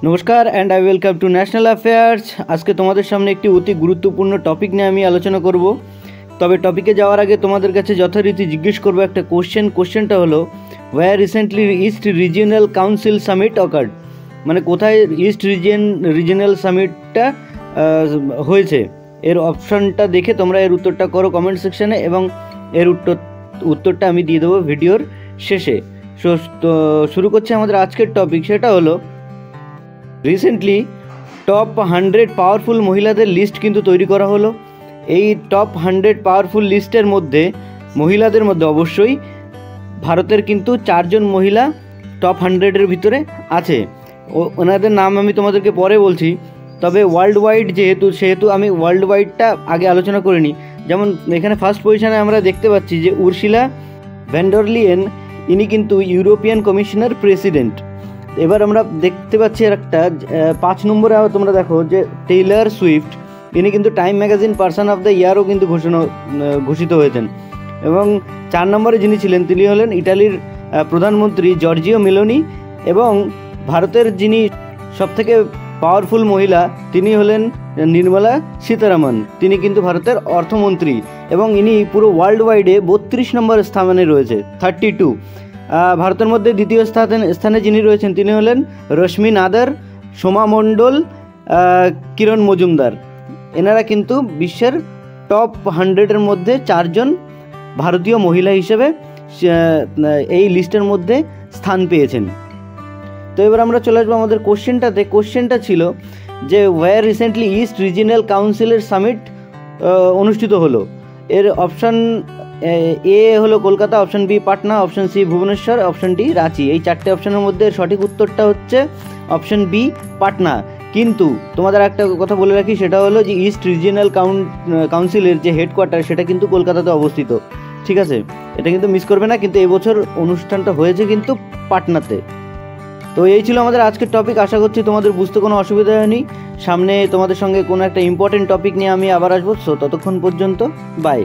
নমস্কার and I welcome to national affairs. আজকে তোমাদের সামনে একটি অতি গুরুত্বপূর্ণ টপিক নিয়ে আমি আলোচনা করব। তবে টপিকে যাওয়ার আগে তোমাদের কাছে যথারীতি জিজ্ঞেস করবো একটা কোশ্চেনটা হলো where recently east regional council summit occurred, মানে কোথায় ইস্ট রিজিয়নাল সামিটটা হয়েছে। এর অপশানটা দেখে তোমরা এর উত্তরটা করো কমেন্ট সেকশানে, এবং এর উত্তরটা আমি দিয়ে দেবো ভিডিওর শেষে। তো শুরু করছি আমাদের আজকের টপিক, সেটা হলো রিসেন্টলি টপ 100 পাওয়ারফুল মহিলাদের লিস্ট কিন্তু তৈরি করা হলো। এই টপ 100 পাওয়ারফুল লিস্টের মধ্যে মহিলাদের মধ্যে অবশ্যই ভারতের কিন্তু 4 জন মহিলা টপ 100-এর ভিতরে আছে। ওনাদের নাম আমি তোমাদেরকে পরে বলছি। তবে ওয়ার্ল্ড ওয়াইড সেহেতু আমি ওয়ার্ল্ড ওয়াইডটা আগে আলোচনা করিনি। যেমন এখানে ফার্স্ট পজিশনে আমরা দেখতে পাচ্ছি যে উর্সুলা ভ্যান ডার লেয়েন, ইনি কিন্তু ইউরোপিয়ান কমিশনের প্রেসিডেন্ট। এবার আমরা দেখতে পাচ্ছি একটা 5 নম্বরে তোমরা দেখো যে টেইলর সুইফট, ইনি কিন্তু Time magazine person of the ইয়ারও কিন্তু ঘোষিত হয়েছেন। এবং 4 নম্বরে যিনি ছিলেন তিনি হলেন ইটালির প্রধানমন্ত্রী জর্জিও মেলোনি। এবং ভারতের যিনি সবথেকে পাওয়ারফুল মহিলা তিনি হলেন নির্মলা সীতারামন, তিনি কিন্তু ভারতের অর্থমন্ত্রী, এবং ইনি পুরো ওয়ার্ল্ড ওয়াইডে 32 নম্বর স্থানে রয়েছে, 32। ভারতের মধ্যে দ্বিতীয় স্থানে যিনি রয়েছেন তিনি হলেন রশ্মি নাদার, সোমা মণ্ডল, কিরণ মজুমদার। এনারা কিন্তু বিশ্বের টপ 100-এর মধ্যে 4 জন ভারতীয় মহিলা হিসেবে এই লিস্টের মধ্যে স্থান পেয়েছেন। তো এবার আমরা চলে আসবো আমাদের কোশ্চেনটা ছিল যে ওয়্যার রিসেন্টলি ইস্ট রিজিয়নাল কাউন্সিলের সামিট অনুষ্ঠিত হলো। এর অপশান এ হলো Kolkata, option B Patna, option C Bhubaneswar, option D Ranchi. এই 4টে অপশানের মধ্যে সঠিক উত্তরটা হচ্ছে অপশান বি পাটনা। কিন্তু তোমাদের একটা কথা বলে রাখি, সেটা হলো যে ইস্ট রিজিয়নাল কাউন্সিলের যে হেডকোয়ার্টার সেটা কিন্তু কলকাতাতে অবস্থিত, ঠিক আছে? এটা কিন্তু মিস করবে না। কিন্তু এবছর অনুষ্ঠানটা হয়েছে কিন্তু পাটনাতে। তো এই ছিল আমাদের আজকের টপিক। আশা করছি তোমাদের বুঝতে কোনো অসুবিধা হয়নি। সামনে তোমাদের সঙ্গে কোনো একটা ইম্পর্টেন্ট টপিক নিয়ে আমি আবার আসবো। ততক্ষণ পর্যন্ত বাই।